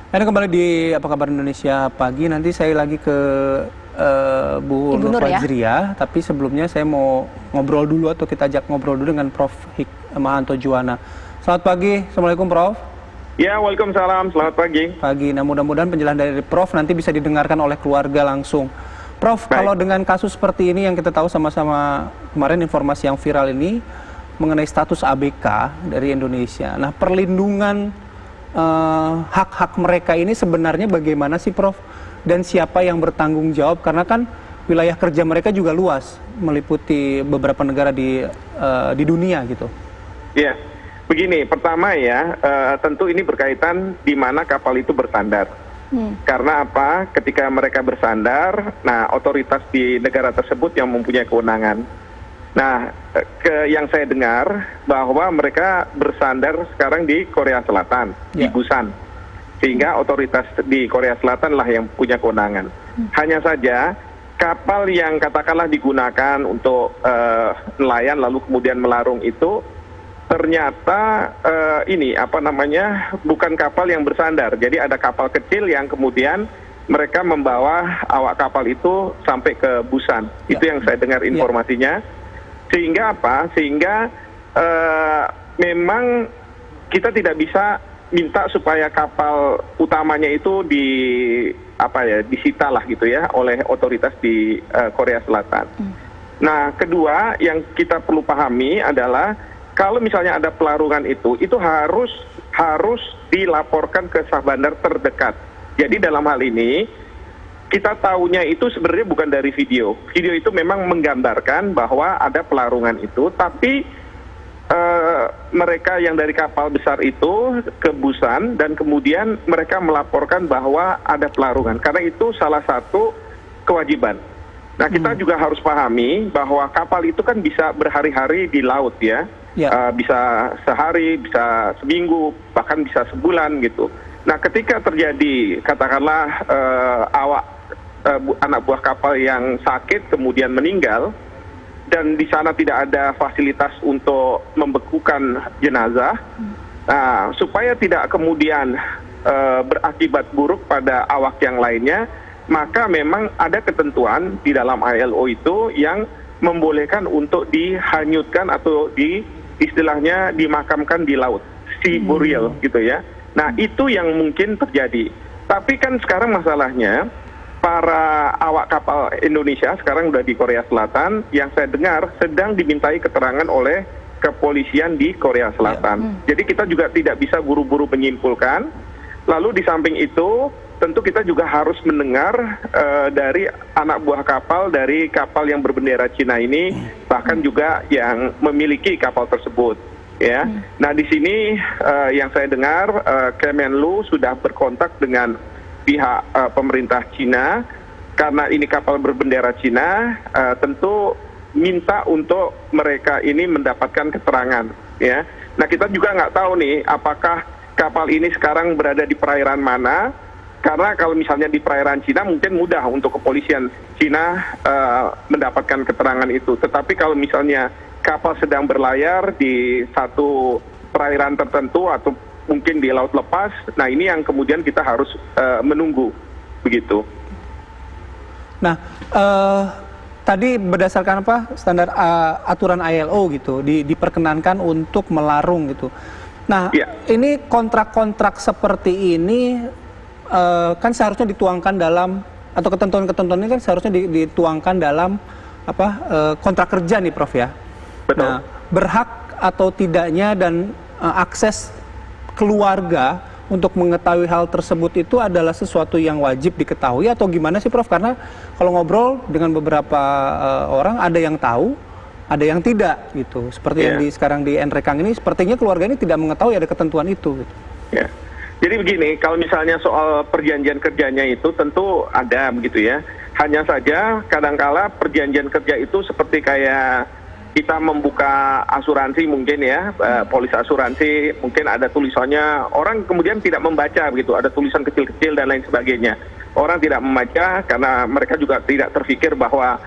Anda kembali di Apa Kabar Indonesia Pagi. Nanti saya lagi ke Bu Ibu Nur Nur ya. Fajriah, tapi sebelumnya saya mau ngobrol dulu atau kita ajak ngobrol dulu dengan Prof. Hikmahanto Juwana. Selamat pagi, Assalamualaikum Prof. Ya, waalaikumsalam, selamat pagi. Pagi, nah mudah-mudahan penjelasan dari Prof nanti bisa didengarkan oleh keluarga langsung. Prof, Baik. kalau dengan kasus seperti ini yang kita tahu sama-sama kemarin informasi yang viral ini mengenai status ABK dari Indonesia. Nah, perlindungan hak-hak mereka ini sebenarnya bagaimana sih Prof? Dan siapa yang bertanggung jawab? Karena kan wilayah kerja mereka juga luas, meliputi beberapa negara di dunia gitu. Ya, begini, pertama ya, tentu ini berkaitan di mana kapal itu bersandar. Karena apa? Ketika mereka bersandar, nah otoritas di negara tersebut yang mempunyai kewenangan. Nah, yang saya dengar bahwa mereka bersandar sekarang di Korea Selatan, di Busan. Sehingga otoritas di Korea Selatan lah yang punya kewenangan. Hanya saja kapal yang katakanlah digunakan untuk nelayan lalu kemudian melarung itu ternyata bukan kapal yang bersandar. Jadi ada kapal kecil yang kemudian mereka membawa awak kapal itu sampai ke Busan. Itu yang saya dengar informasinya. Sehingga apa? Sehingga memang kita tidak bisa minta supaya kapal utamanya itu disita lah gitu ya oleh otoritas di Korea Selatan. Nah, kedua yang kita perlu pahami adalah kalau misalnya ada pelarungan itu harus dilaporkan ke sah bandar terdekat. Jadi dalam hal ini kita tahunya itu sebenarnya bukan dari video. Video itu memang menggambarkan bahwa ada pelarungan itu, tapi mereka yang dari kapal besar itu ke Busan dan kemudian mereka melaporkan bahwa ada pelarungan. Karena itu salah satu kewajiban. Nah, kita juga harus pahami bahwa kapal itu kan bisa berhari-hari di laut ya. Bisa sehari, bisa seminggu, bahkan bisa sebulan gitu. Nah, ketika terjadi katakanlah anak buah kapal yang sakit kemudian meninggal dan di sana tidak ada fasilitas untuk membekukan jenazah, nah, supaya tidak kemudian berakibat buruk pada awak yang lainnya, maka memang ada ketentuan di dalam ILO itu yang membolehkan untuk dihanyutkan atau istilahnya dimakamkan di laut, sea burial gitu ya. Nah, itu yang mungkin terjadi. Tapi kan sekarang masalahnya para awak kapal Indonesia sekarang udah di Korea Selatan, yang saya dengar sedang dimintai keterangan oleh kepolisian di Korea Selatan. Jadi kita juga tidak bisa buru-buru menyimpulkan. Lalu di samping itu tentu kita juga harus mendengar dari anak buah kapal, dari kapal yang berbendera Cina ini, bahkan juga yang memiliki kapal tersebut. Ya, nah di sini yang saya dengar Kemenlu sudah berkontak dengan pihak pemerintah Cina, karena ini kapal berbendera Cina, tentu minta untuk mereka ini mendapatkan keterangan. Ya, nah kita juga nggak tahu nih apakah kapal ini sekarang berada di perairan mana. Karena kalau misalnya di perairan Cina mungkin mudah untuk kepolisian Cina mendapatkan keterangan itu. Tetapi kalau misalnya kapal sedang berlayar di satu perairan tertentu atau mungkin di laut lepas, nah ini yang kemudian kita harus menunggu, begitu. Nah, tadi berdasarkan apa standar aturan ILO gitu, diperkenankan untuk melarung gitu. Nah, ini kontrak-kontrak seperti ini kan seharusnya dituangkan dalam, atau ketentuan-ketentuan ini kan seharusnya dituangkan dalam kontrak kerja nih Prof ya. Betul. Nah, berhak atau tidaknya dan akses keluarga untuk mengetahui hal tersebut itu adalah sesuatu yang wajib diketahui atau gimana sih Prof? Karena kalau ngobrol dengan beberapa orang ada yang tahu, ada yang tidak gitu. Seperti yang sekarang di Nrekang ini, sepertinya keluarga ini tidak mengetahui ada ketentuan itu. Gitu. Ya. Jadi begini, kalau misalnya soal perjanjian kerjanya itu tentu ada begitu ya. Hanya saja kadangkala perjanjian kerja itu seperti kayak kita membuka asuransi mungkin ya, polis asuransi, mungkin ada tulisannya, orang kemudian tidak membaca begitu, ada tulisan kecil-kecil dan lain sebagainya. Orang tidak membaca karena mereka juga tidak terpikir bahwa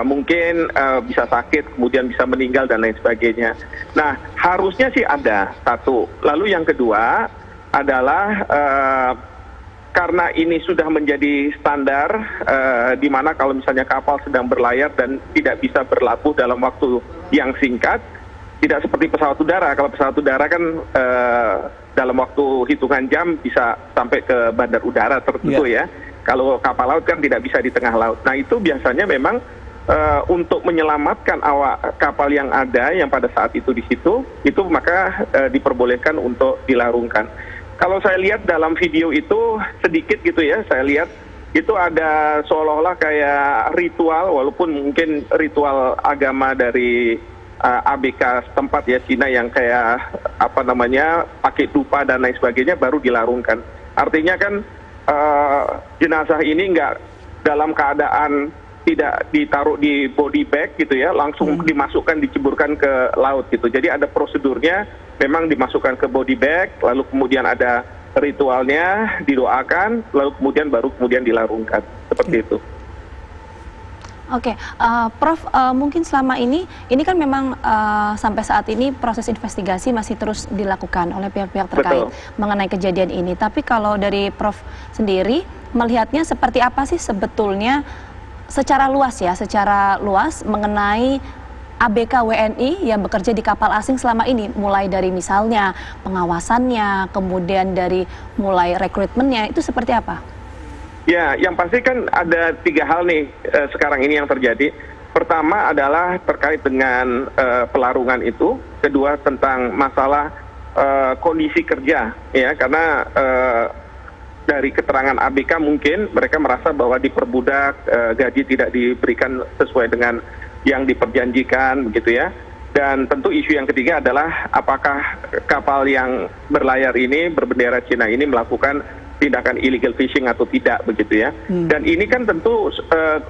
mungkin bisa sakit, kemudian bisa meninggal dan lain sebagainya. Nah, harusnya sih ada, satu. Lalu yang kedua adalah karena ini sudah menjadi standar, di mana kalau misalnya kapal sedang berlayar dan tidak bisa berlabuh dalam waktu yang singkat, tidak seperti pesawat udara. Kalau pesawat udara kan dalam waktu hitungan jam bisa sampai ke bandar udara tertentu ya. Kalau kapal laut kan tidak bisa di tengah laut. Nah itu biasanya memang untuk menyelamatkan awak kapal yang ada yang pada saat itu di situ, itu maka diperbolehkan untuk dilarungkan. Kalau saya lihat dalam video itu sedikit gitu ya, saya lihat itu ada seolah-olah kayak ritual, walaupun mungkin ritual agama dari ABK setempat ya, Cina, yang kayak apa namanya pakai dupa dan lain sebagainya baru dilarungkan. Artinya kan jenazah ini nggak dalam keadaan tidak ditaruh di body bag gitu ya, langsung dimasukkan, diceburkan ke laut gitu. Jadi ada prosedurnya, memang dimasukkan ke body bag, lalu kemudian ada ritualnya, didoakan, lalu kemudian dilarungkan, seperti itu. Oke, Prof, mungkin selama ini kan memang sampai saat ini proses investigasi masih terus dilakukan oleh pihak-pihak terkait mengenai kejadian ini. Tapi kalau dari Prof sendiri melihatnya seperti apa sih sebetulnya secara luas mengenai ABK WNI yang bekerja di kapal asing selama ini, mulai dari misalnya pengawasannya, kemudian dari mulai rekrutmennya, itu seperti apa? Ya, yang pasti kan ada 3 hal nih sekarang ini yang terjadi. Pertama adalah terkait dengan pelarungan itu, kedua tentang masalah kondisi kerja, ya, karena dari keterangan ABK mungkin mereka merasa bahwa diperbudak, gaji tidak diberikan sesuai dengan yang diperjanjikan, begitu ya. Dan tentu isu yang ketiga adalah apakah kapal yang berlayar ini berbendera Cina ini melakukan tindakan illegal fishing atau tidak, begitu ya. Dan ini kan tentu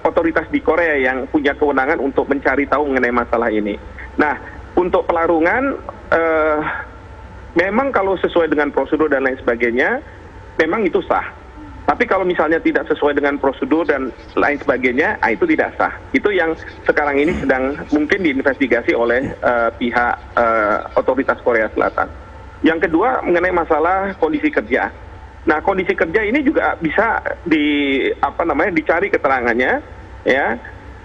otoritas di Korea yang punya kewenangan untuk mencari tahu mengenai masalah ini. Nah, untuk pelarungan memang kalau sesuai dengan prosedur dan lain sebagainya, memang itu sah. Tapi kalau misalnya tidak sesuai dengan prosedur dan lain sebagainya, itu tidak sah. Itu yang sekarang ini sedang mungkin diinvestigasi oleh pihak otoritas Korea Selatan. Yang kedua mengenai masalah kondisi kerja. Nah, kondisi kerja ini juga bisa dicari keterangannya, ya,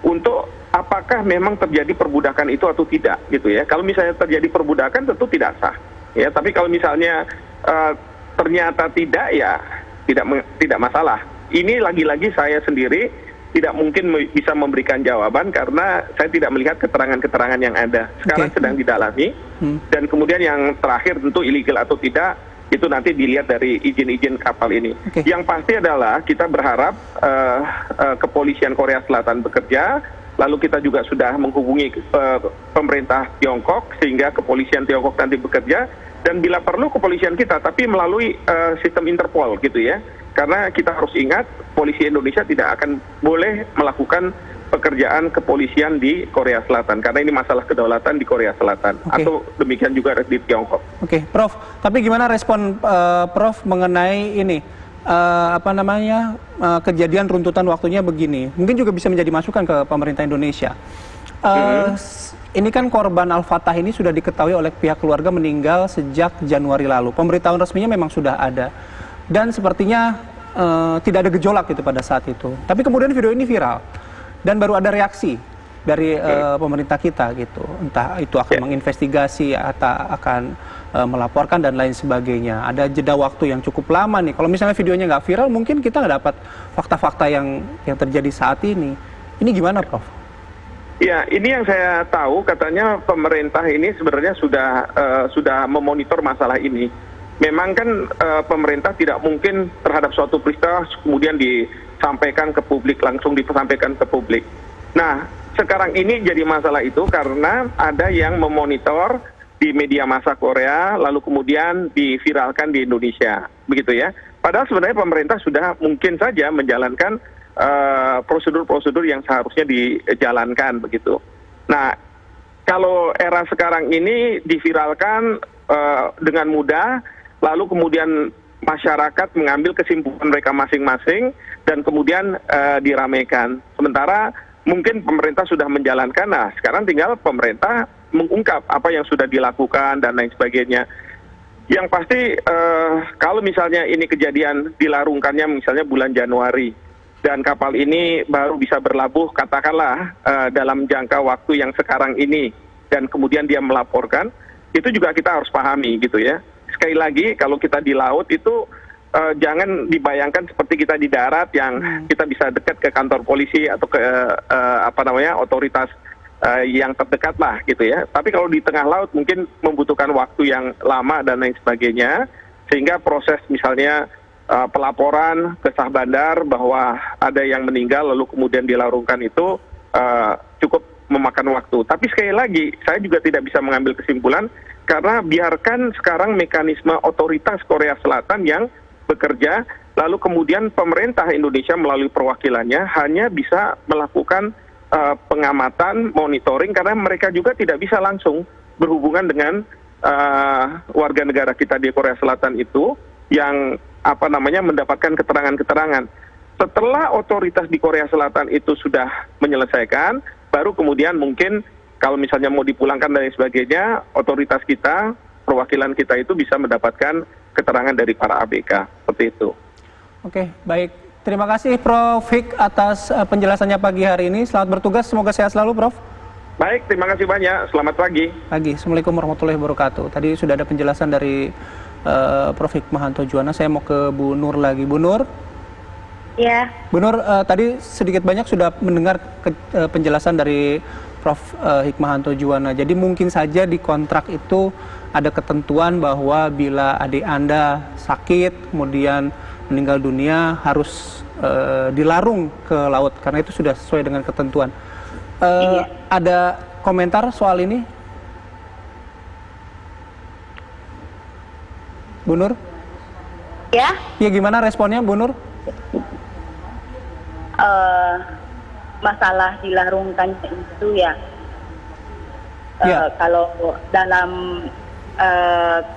untuk apakah memang terjadi perbudakan itu atau tidak, gitu ya. Kalau misalnya terjadi perbudakan tentu tidak sah, ya. Tapi kalau misalnya ternyata tidak, ya tidak masalah. Ini lagi-lagi saya sendiri tidak mungkin bisa memberikan jawaban karena saya tidak melihat keterangan-keterangan yang ada. Sekarang sedang didalami. Dan kemudian yang terakhir tentu illegal atau tidak, itu nanti dilihat dari izin-izin kapal ini. Yang pasti adalah kita berharap kepolisian Korea Selatan bekerja, lalu kita juga sudah menghubungi pemerintah Tiongkok sehingga kepolisian Tiongkok nanti bekerja, dan bila perlu kepolisian kita, tapi melalui sistem Interpol gitu ya. Karena kita harus ingat, polisi Indonesia tidak akan boleh melakukan pekerjaan kepolisian di Korea Selatan, karena ini masalah kedaulatan di Korea Selatan, atau demikian juga di Tiongkok. Prof, tapi gimana respon Prof mengenai ini, kejadian runtutan waktunya begini? Mungkin juga bisa menjadi masukan ke pemerintah Indonesia. Ini kan korban Al-Fatah ini sudah diketahui oleh pihak keluarga meninggal sejak Januari lalu. Pemberitahuan resminya memang sudah ada. Dan sepertinya tidak ada gejolak gitu pada saat itu. Tapi kemudian video ini viral. Dan baru ada reaksi dari pemerintah kita gitu. Entah itu akan menginvestigasi atau akan melaporkan dan lain sebagainya. Ada jeda waktu yang cukup lama nih. Kalau misalnya videonya nggak viral, mungkin kita nggak dapat fakta-fakta yang terjadi saat ini. Ini gimana, Prof? Ya, ini yang saya tahu, katanya pemerintah ini sebenarnya sudah memonitor masalah ini. Memang kan pemerintah tidak mungkin terhadap suatu peristiwa kemudian disampaikan ke publik, langsung disampaikan ke publik. Nah, sekarang ini jadi masalah itu karena ada yang memonitor di media massa Korea, lalu kemudian diviralkan di Indonesia, begitu ya. Padahal sebenarnya pemerintah sudah mungkin saja menjalankan prosedur-prosedur yang seharusnya dijalankan, begitu. Nah, kalau era sekarang ini diviralkan dengan mudah, lalu kemudian masyarakat mengambil kesimpulan mereka masing-masing dan kemudian diramaikan. Sementara mungkin pemerintah sudah menjalankan, nah sekarang tinggal pemerintah mengungkap apa yang sudah dilakukan dan lain sebagainya. Yang pasti kalau misalnya ini kejadian dilarungkannya misalnya bulan Januari dan kapal ini baru bisa berlabuh katakanlah dalam jangka waktu yang sekarang ini dan kemudian dia melaporkan, itu juga kita harus pahami gitu ya. Sekali lagi kalau kita di laut itu jangan dibayangkan seperti kita di darat yang kita bisa dekat ke kantor polisi atau ke otoritas yang terdekat lah gitu ya. Tapi kalau di tengah laut mungkin membutuhkan waktu yang lama dan lain sebagainya, sehingga proses misalnya pelaporan ke sah bandar bahwa ada yang meninggal lalu kemudian dilarungkan itu cukup memakan waktu. Tapi sekali lagi saya juga tidak bisa mengambil kesimpulan karena biarkan sekarang mekanisme otoritas Korea Selatan yang bekerja, lalu kemudian pemerintah Indonesia melalui perwakilannya hanya bisa melakukan pengamatan, monitoring, karena mereka juga tidak bisa langsung berhubungan dengan warga negara kita di Korea Selatan itu yang mendapatkan keterangan-keterangan. Setelah otoritas di Korea Selatan itu sudah menyelesaikan, baru kemudian mungkin kalau misalnya mau dipulangkan dan sebagainya, otoritas kita, perwakilan kita itu bisa mendapatkan keterangan dari para ABK, seperti itu. Oke, baik. Terima kasih Prof. Hik atas penjelasannya pagi hari ini. Selamat bertugas, semoga sehat selalu Prof. Baik, terima kasih banyak. Selamat pagi. Assalamualaikum warahmatullahi wabarakatuh. Tadi sudah ada penjelasan dari Prof. Hikmahanto Juwana. Saya mau ke Bu Nur lagi. Bu Nur? Ya. Bu Nur, tadi sedikit banyak sudah mendengar penjelasan dari Prof. Hikmahanto Juwana. Jadi mungkin saja di kontrak itu ada ketentuan bahwa bila adik Anda sakit, kemudian meninggal dunia harus dilarung ke laut karena itu sudah sesuai dengan ketentuan. Iya. Ada komentar soal ini, Bu Nur? Ya. Ya, gimana responnya Bu Nur? Masalah dilarungkan itu ya. Ya. Kalau dalam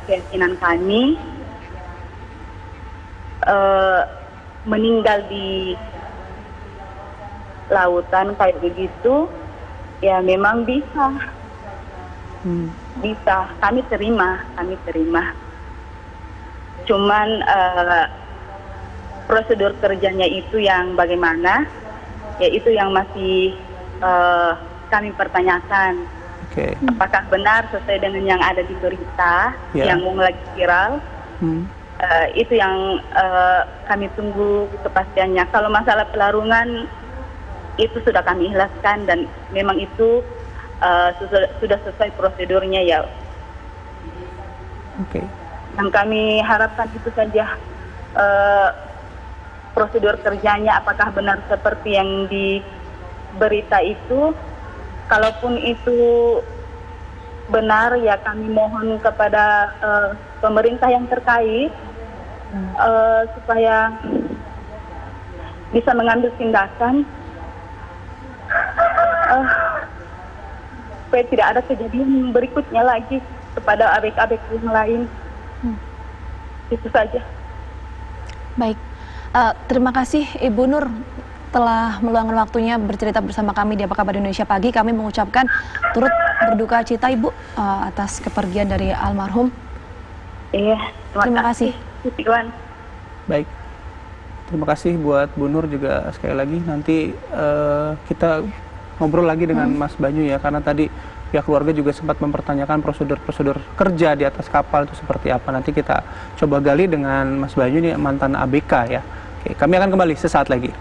keyakinan kami meninggal di lautan kayak begitu ya memang bisa kami terima cuman prosedur kerjanya itu yang bagaimana ya itu yang masih kami pertanyakan. Apakah benar sesuai dengan yang ada di berita yang lagi viral. Itu yang kami tunggu kepastiannya. Kalau masalah pelarungan itu sudah kami ikhlaskan dan memang itu sudah sesuai prosedurnya ya. Yang kami harapkan itu saja prosedur kerjanya apakah benar seperti yang di berita itu. Kalaupun itu benar ya kami mohon kepada pemerintah yang terkait supaya bisa mengambil tindakan supaya tidak ada kejadian berikutnya lagi kepada ABK-ABK yang lain. Itu saja. Baik, terima kasih Ibu Nur telah meluangkan waktunya bercerita bersama kami di Apa Kabar Indonesia Pagi. Kami mengucapkan turut berduka cita Ibu atas kepergian dari almarhum. Iya, terima kasih. Baik, terima kasih buat Bu Nur juga sekali lagi. Nanti kita ngobrol lagi dengan Mas Banyu ya, karena tadi pihak keluarga juga sempat mempertanyakan prosedur-prosedur kerja di atas kapal itu seperti apa. Nanti kita coba gali dengan Mas Banyu, nih mantan ABK ya. Oke, kami akan kembali sesaat lagi.